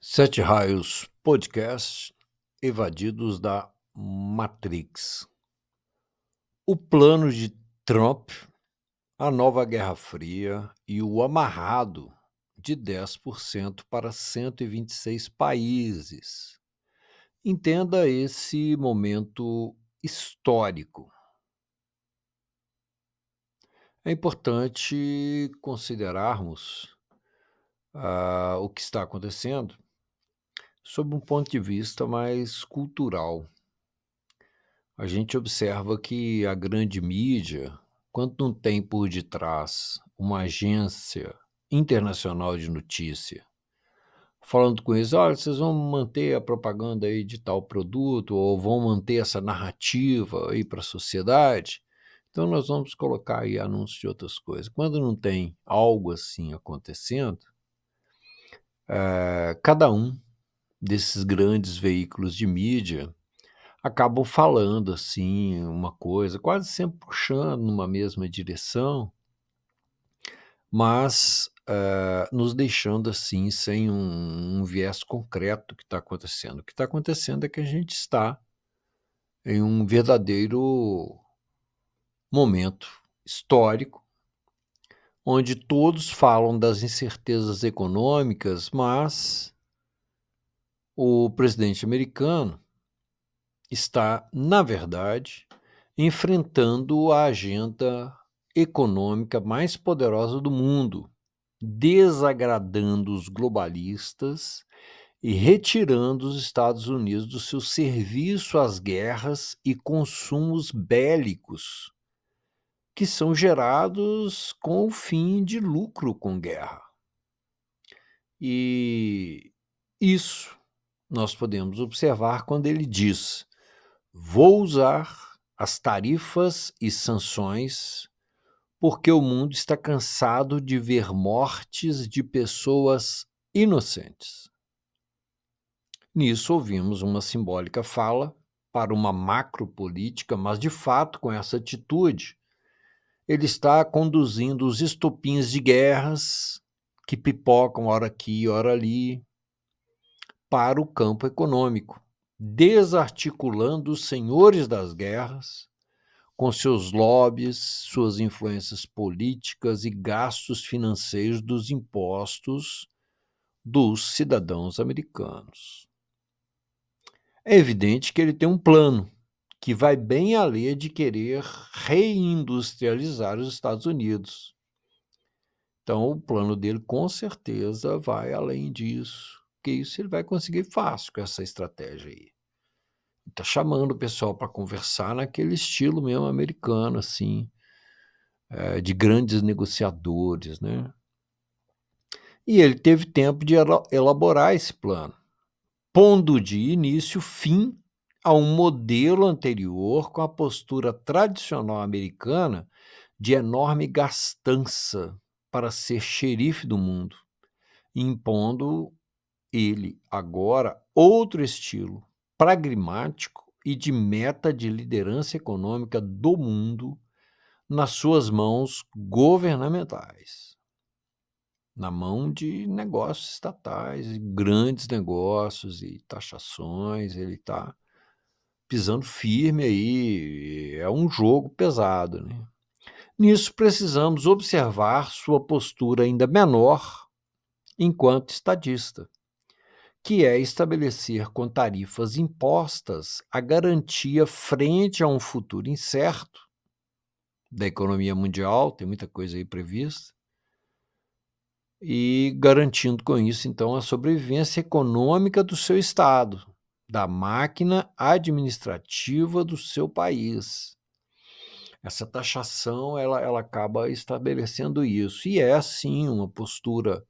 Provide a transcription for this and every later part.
Sete Raios Podcast Evadidos da Matrix. O plano de Trump, a nova Guerra Fria e o amarrado de 10% para 126 países. Entenda esse momento histórico. É importante considerarmos o que está acontecendo sob um ponto de vista mais cultural. A gente observa que a grande mídia, quando não tem por detrás uma agência internacional de notícia, falando com eles: olha, vocês vão manter a propaganda aí de tal produto, ou vão manter essa narrativa aí para a sociedade, então nós vamos colocar aí anúncios de outras coisas. Quando não tem algo assim acontecendo, cada um desses grandes veículos de mídia acabam falando assim uma coisa, quase sempre puxando numa mesma direção, mas nos deixando assim sem um viés concreto do que está acontecendo. O que está acontecendo é que a gente está em um verdadeiro momento histórico, onde todos falam das incertezas econômicas, mas o presidente americano está, na verdade, enfrentando a agenda econômica mais poderosa do mundo, desagradando os globalistas e retirando os Estados Unidos do seu serviço às guerras e consumos bélicos, que são gerados com o fim de lucro com guerra. E isso nós podemos observar quando ele diz: vou usar as tarifas e sanções porque o mundo está cansado de ver mortes de pessoas inocentes. Nisso ouvimos uma simbólica fala para uma macropolítica, mas de fato, com essa atitude, ele está conduzindo os estopins de guerras que pipocam ora aqui, ora ali, para o campo econômico, desarticulando os senhores das guerras com seus lobbies, suas influências políticas e gastos financeiros dos impostos dos cidadãos americanos. É evidente que ele tem um plano que vai bem além de querer reindustrializar os Estados Unidos. Então, o plano dele com certeza vai além disso, porque isso ele vai conseguir fácil com essa estratégia aí. Está chamando o pessoal para conversar naquele estilo mesmo americano, assim, de grandes negociadores, né? E ele teve tempo de elaborar esse plano, pondo de início fim a um modelo anterior com a postura tradicional americana de enorme gastança para ser xerife do mundo, impondo ele agora outro estilo pragmático e de meta de liderança econômica do mundo nas suas mãos governamentais, na mão de negócios estatais, grandes negócios e taxações. Ele está pisando firme aí, é um jogo pesado, né? Nisso precisamos observar sua postura ainda menor enquanto estadista, que é estabelecer com tarifas impostas a garantia frente a um futuro incerto da economia mundial, tem muita coisa aí prevista, e garantindo com isso, então, a sobrevivência econômica do seu Estado, da máquina administrativa do seu país. Essa taxação, ela acaba estabelecendo isso, e é, sim, uma postura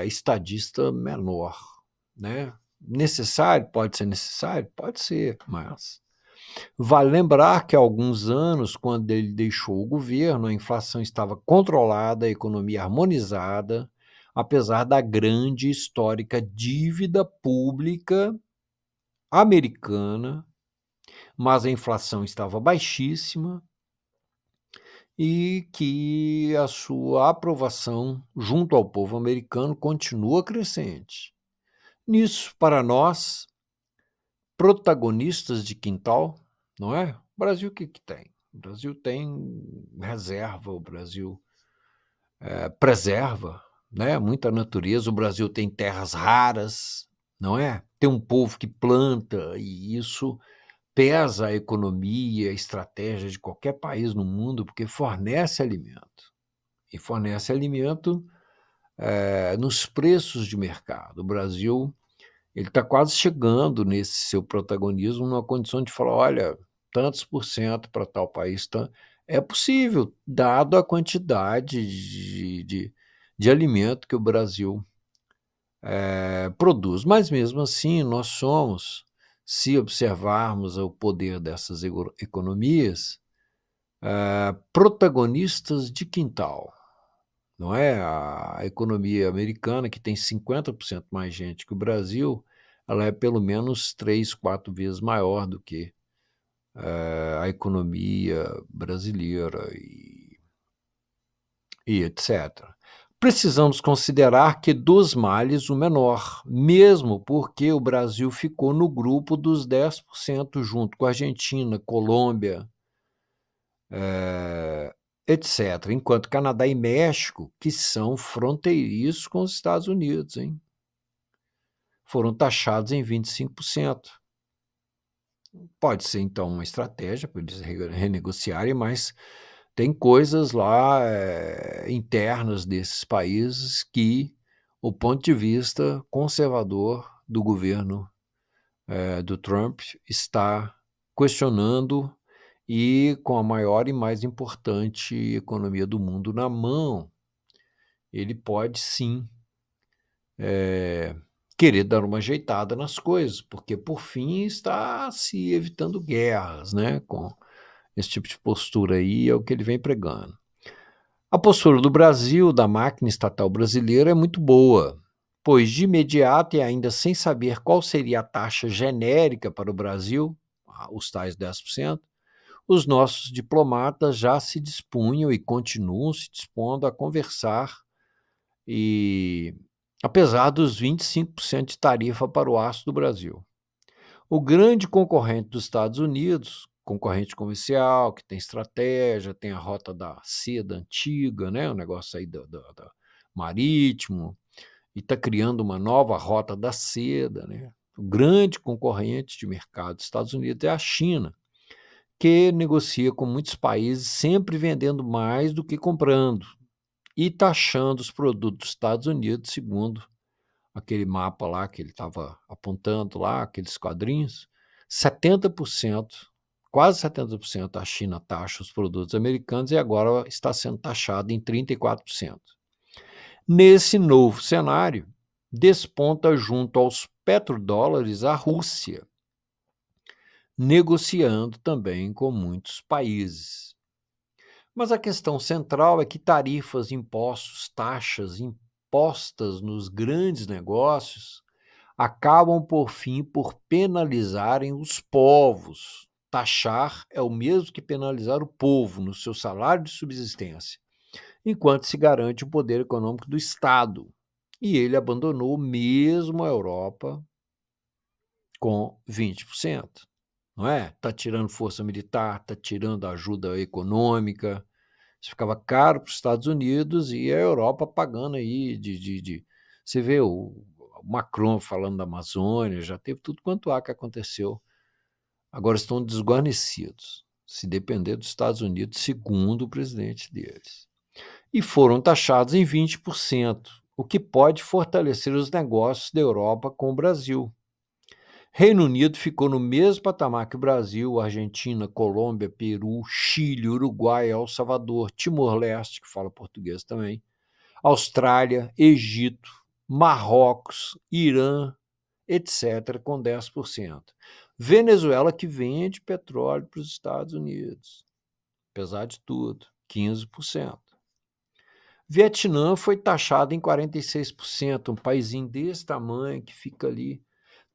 estadista menor, né? Necessário? Pode ser necessário? Pode ser, mas vale lembrar que há alguns anos, quando ele deixou o governo, a inflação estava controlada, a economia harmonizada, apesar da grande e histórica dívida pública americana, mas a inflação estava baixíssima e que a sua aprovação junto ao povo americano continua crescente. Nisso, para nós, protagonistas de quintal, não é? O Brasil o que tem? O Brasil tem reserva, o Brasil preserva, né, muita natureza, o Brasil tem terras raras, não é? Tem um povo que planta e isso pesa a economia, a estratégia de qualquer país no mundo, porque fornece alimento. E fornece alimento nos preços de mercado. O Brasil ele está quase chegando nesse seu protagonismo numa condição de falar, olha, tantos por cento para tal país. É possível, dado a quantidade de alimento que o Brasil produz. Mas mesmo assim, nós somos, se observarmos o poder dessas economias, protagonistas de quintal. Não é? A economia americana, que tem 50% mais gente que o Brasil, ela é pelo menos 3, 4 vezes maior do que a economia brasileira e etc. Precisamos considerar que dos males o menor, mesmo porque o Brasil ficou no grupo dos 10% junto com a Argentina, Colômbia, etc. Enquanto Canadá e México, que são fronteiriços com os Estados Unidos, hein, foram taxados em 25%. Pode ser, então, uma estratégia para eles renegociarem, mas tem coisas lá internas desses países que o ponto de vista conservador do governo do Trump está questionando e com a maior e mais importante economia do mundo na mão, ele pode sim querer dar uma ajeitada nas coisas, porque por fim está se evitando guerras, né? Com esse tipo de postura aí é o que ele vem pregando. A postura do Brasil, da máquina estatal brasileira, é muito boa, pois de imediato e ainda sem saber qual seria a taxa genérica para o Brasil, os tais 10%, os nossos diplomatas já se dispunham e continuam se dispondo a conversar e apesar dos 25% de tarifa para o aço do Brasil. O grande concorrente dos Estados Unidos, concorrente comercial, que tem estratégia, tem a rota da seda antiga, né, o negócio aí do marítimo, e está criando uma nova rota da seda. Né? O grande concorrente de mercado dos Estados Unidos é a China, que negocia com muitos países, sempre vendendo mais do que comprando e taxando os produtos dos Estados Unidos, segundo aquele mapa lá que ele estava apontando lá, aqueles quadrinhos, 70%, quase 70% a China taxa os produtos americanos e agora está sendo taxado em 34%. Nesse novo cenário, desponta junto aos petrodólares a Rússia, negociando também com muitos países. Mas a questão central é que tarifas, impostos, taxas impostas nos grandes negócios acabam, por fim, por penalizarem os povos. Taxar é o mesmo que penalizar o povo no seu salário de subsistência, enquanto se garante o poder econômico do Estado. E ele abandonou mesmo a Europa com 20%. Não é? Está tirando força militar, está tirando ajuda econômica. Isso ficava caro para os Estados Unidos e a Europa pagando aí Você vê o Macron falando da Amazônia, já teve tudo quanto há que aconteceu. Agora estão desguarnecidos, se depender dos Estados Unidos, segundo o presidente deles. E foram taxados em 20%, o que pode fortalecer os negócios da Europa com o Brasil. Reino Unido ficou no mesmo patamar que o Brasil, Argentina, Colômbia, Peru, Chile, Uruguai, El Salvador, Timor-Leste, que fala português também, Austrália, Egito, Marrocos, Irã, etc., com 10%. Venezuela, que vende petróleo para os Estados Unidos, apesar de tudo, 15%. Vietnã foi taxado em 46%, um paísinho desse tamanho que fica ali.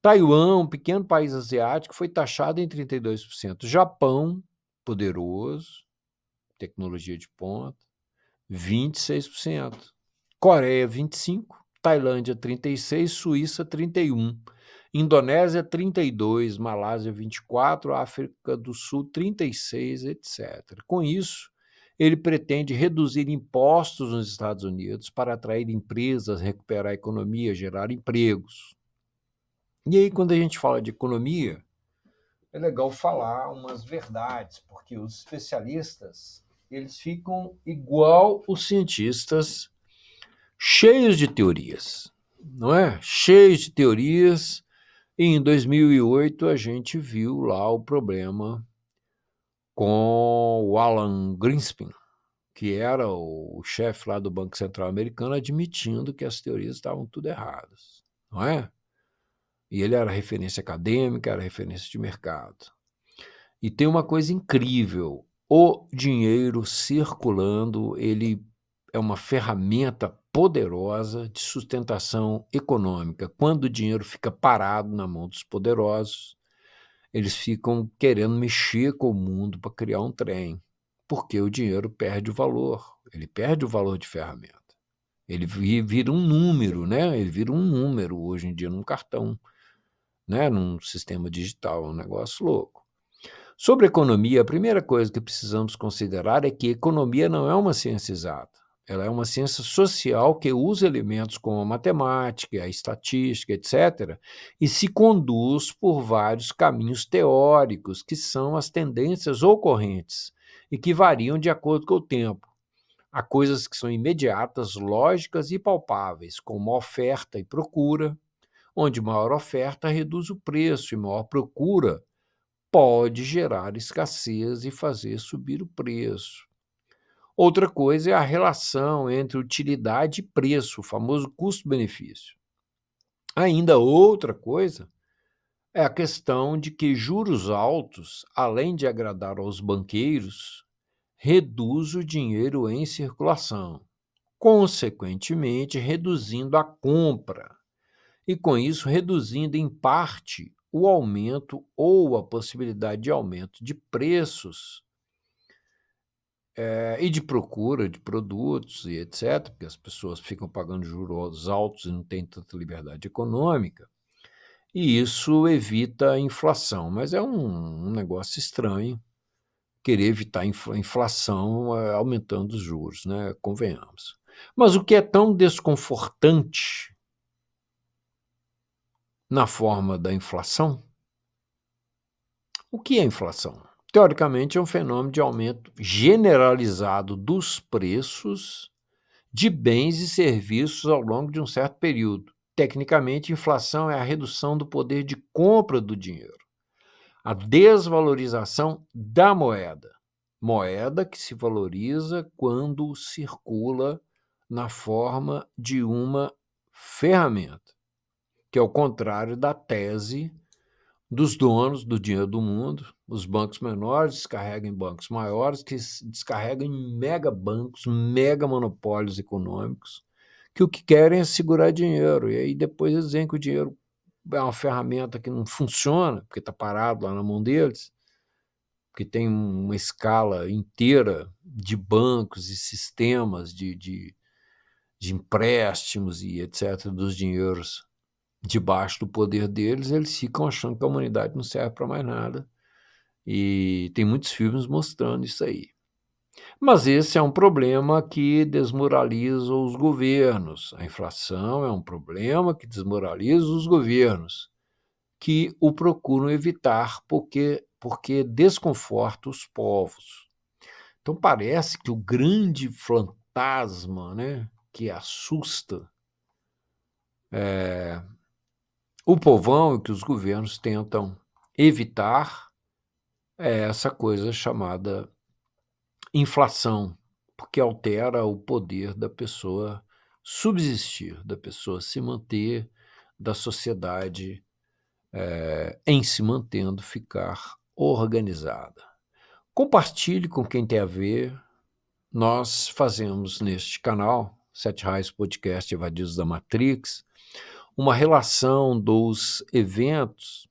Taiwan, um pequeno país asiático, foi taxado em 32%. Japão, poderoso, tecnologia de ponta, 26%. Coreia, 25%. Tailândia 36, Suíça 31, Indonésia 32, Malásia 24, África do Sul 36, etc. Com isso, ele pretende reduzir impostos nos Estados Unidos para atrair empresas, recuperar a economia, gerar empregos. E aí, quando a gente fala de economia, é legal falar umas verdades, porque os especialistas, eles ficam igual os cientistas, cheios de teorias, não é? Cheios de teorias. E em 2008 a gente viu lá o problema com o Alan Greenspan, que era o chefe lá do Banco Central americano, admitindo que as teorias estavam tudo erradas, não é? E ele era referência acadêmica, era referência de mercado. E tem uma coisa incrível, o dinheiro circulando, ele é uma ferramenta poderosa de sustentação econômica. Quando o dinheiro fica parado na mão dos poderosos, eles ficam querendo mexer com o mundo para criar um trem, porque o dinheiro perde o valor, ele perde o valor de ferramenta. Ele vira um número, né? Ele vira um número hoje em dia num cartão, né? Num sistema digital, é um negócio louco. Sobre economia, a primeira coisa que precisamos considerar é que economia não é uma ciência exata. Ela é uma ciência social que usa elementos como a matemática, a estatística, etc., e se conduz por vários caminhos teóricos, que são as tendências ocorrentes e que variam de acordo com o tempo. Há coisas que são imediatas, lógicas e palpáveis, como oferta e procura, onde maior oferta reduz o preço e maior procura pode gerar escassez e fazer subir o preço. Outra coisa é a relação entre utilidade e preço, o famoso custo-benefício. Ainda outra coisa é a questão de que juros altos, além de agradar aos banqueiros, reduz o dinheiro em circulação, consequentemente reduzindo a compra e, com isso, reduzindo em parte o aumento ou a possibilidade de aumento de preços e de procura de produtos e etc., porque as pessoas ficam pagando juros altos e não têm tanta liberdade econômica, e isso evita a inflação. Mas é um negócio estranho querer evitar a inflação aumentando os juros, né? Convenhamos. Mas o que é tão desconfortante na forma da inflação? O que é inflação? Teoricamente, é um fenômeno de aumento generalizado dos preços de bens e serviços ao longo de um certo período. Tecnicamente, inflação é a redução do poder de compra do dinheiro, a desvalorização da moeda que se valoriza quando circula na forma de uma ferramenta, que é o contrário da tese dos donos do dinheiro do mundo. Os bancos menores descarregam em bancos maiores, que descarregam em megabancos, mega monopólios econômicos, que o que querem é segurar dinheiro. E aí depois eles dizem que o dinheiro é uma ferramenta que não funciona, porque está parado lá na mão deles, porque tem uma escala inteira de bancos e sistemas de empréstimos e etc., dos dinheiros debaixo do poder deles, eles ficam achando que a humanidade não serve para mais nada. E tem muitos filmes mostrando isso aí. Mas esse é um problema que desmoraliza os governos. A inflação é um problema que desmoraliza os governos, que o procuram evitar porque desconforta os povos. Então parece que o grande fantasma, né, que assusta o povão e que os governos tentam evitar é essa coisa chamada inflação, porque altera o poder da pessoa subsistir, da pessoa se manter, da sociedade em se mantendo ficar organizada. Compartilhe com quem tem a ver. Nós fazemos neste canal, Sete Raios Podcast Evadidos da Matrix, uma relação dos eventos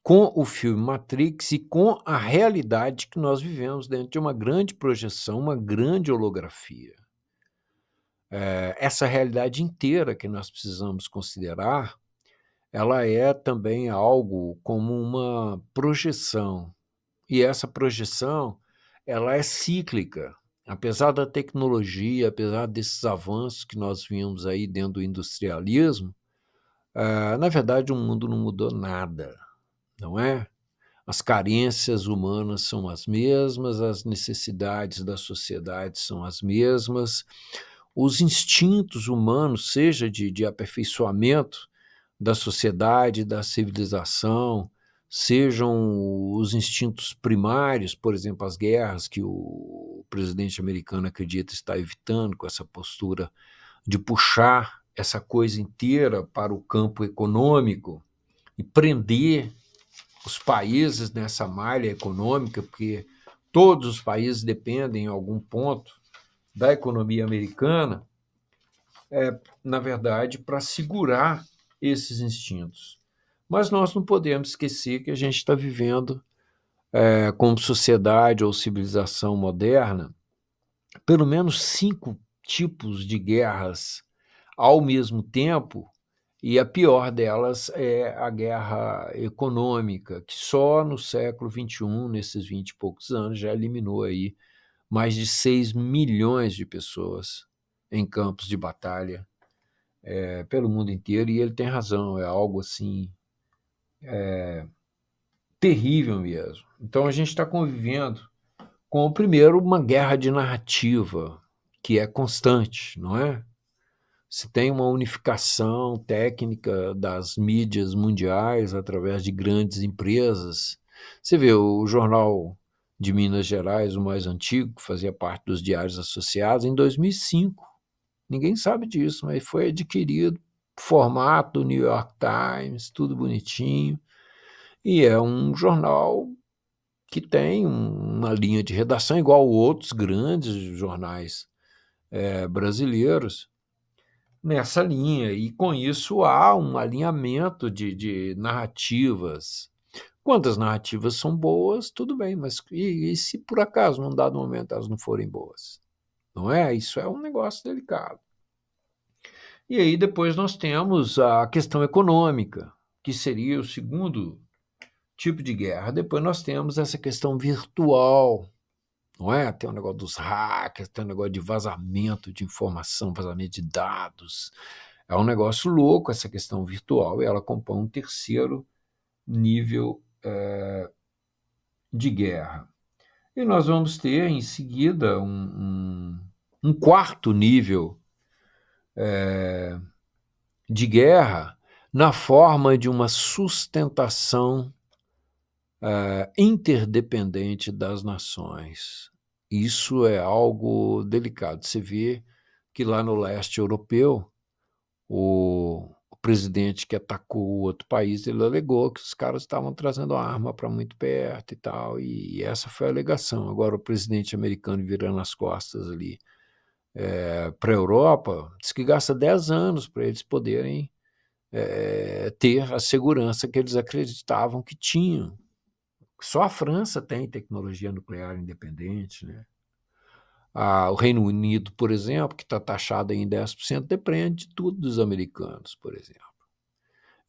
com o filme Matrix e com a realidade que nós vivemos dentro de uma grande projeção, uma grande holografia. essa realidade inteira que nós precisamos considerar, ela é também algo como uma projeção. E essa projeção, ela é cíclica. Apesar da tecnologia, apesar desses avanços que nós vimos aí dentro do industrialismo, na verdade o mundo não mudou nada, não é? As carências humanas são as mesmas, as necessidades da sociedade são as mesmas, os instintos humanos, seja de aperfeiçoamento da sociedade, da civilização, sejam os instintos primários, por exemplo, as guerras que o presidente americano acredita estar evitando com essa postura de puxar essa coisa inteira para o campo econômico e prender os países nessa malha econômica, porque todos os países dependem, em algum ponto, da economia americana, na verdade, para segurar esses instintos. Mas nós não podemos esquecer que a gente está vivendo, como sociedade ou civilização moderna, pelo menos 5 tipos de guerras ao mesmo tempo, e a pior delas é a guerra econômica, que só no século XXI, nesses 20 e poucos anos, já eliminou aí mais de 6 milhões de pessoas em campos de batalha pelo mundo inteiro, e ele tem razão, é algo assim terrível mesmo. Então a gente está convivendo com, primeiro, uma guerra de narrativa, que é constante, não é? Se tem uma unificação técnica das mídias mundiais através de grandes empresas. Você vê o jornal de Minas Gerais, o mais antigo, que fazia parte dos Diários Associados, em 2005. Ninguém sabe disso, mas foi adquirido, formato do New York Times, tudo bonitinho, e é um jornal que tem uma linha de redação igual outros grandes jornais brasileiros, nessa linha, e com isso há um alinhamento de narrativas. Quando as narrativas são boas, tudo bem, mas e se por acaso, num dado momento, elas não forem boas? Não é? Isso é um negócio delicado. E aí depois nós temos a questão econômica, que seria o segundo tipo de guerra. Depois nós temos essa questão virtual, não é? Tem o negócio dos hackers, tem o negócio de vazamento de informação, vazamento de dados. É um negócio louco essa questão virtual, e ela compõe um terceiro nível de guerra. E nós vamos ter, em seguida, um quarto nível de guerra na forma de uma sustentação interdependente das nações. Isso é algo delicado. Você vê que lá no leste europeu, o presidente que atacou o outro país, ele alegou que os caras estavam trazendo a arma para muito perto e tal, e essa foi a alegação. Agora, o presidente americano virando as costas ali para a Europa, diz que gasta 10 anos para eles poderem ter a segurança que eles acreditavam que tinham. Só a França tem tecnologia nuclear independente, né? O Reino Unido, por exemplo, que está taxado em 10%, depende de tudo dos americanos, por exemplo.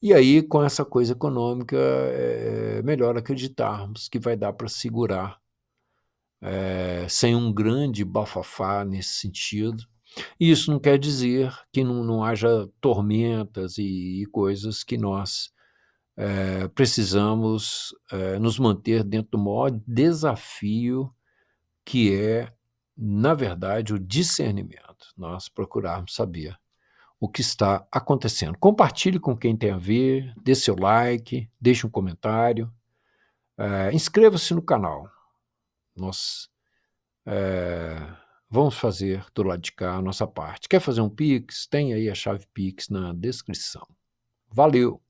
E aí, com essa coisa econômica, é melhor acreditarmos que vai dar para segurar sem um grande bafafá nesse sentido. E isso não quer dizer que não haja tormentas e coisas que nós precisamos nos manter dentro do maior desafio, que é, na verdade, o discernimento. Nós procurarmos saber o que está acontecendo. Compartilhe com quem tem a ver, dê seu like, deixe um comentário, inscreva-se no canal. Nós vamos fazer do lado de cá a nossa parte. Quer fazer um Pix? Tem aí a chave Pix na descrição. Valeu!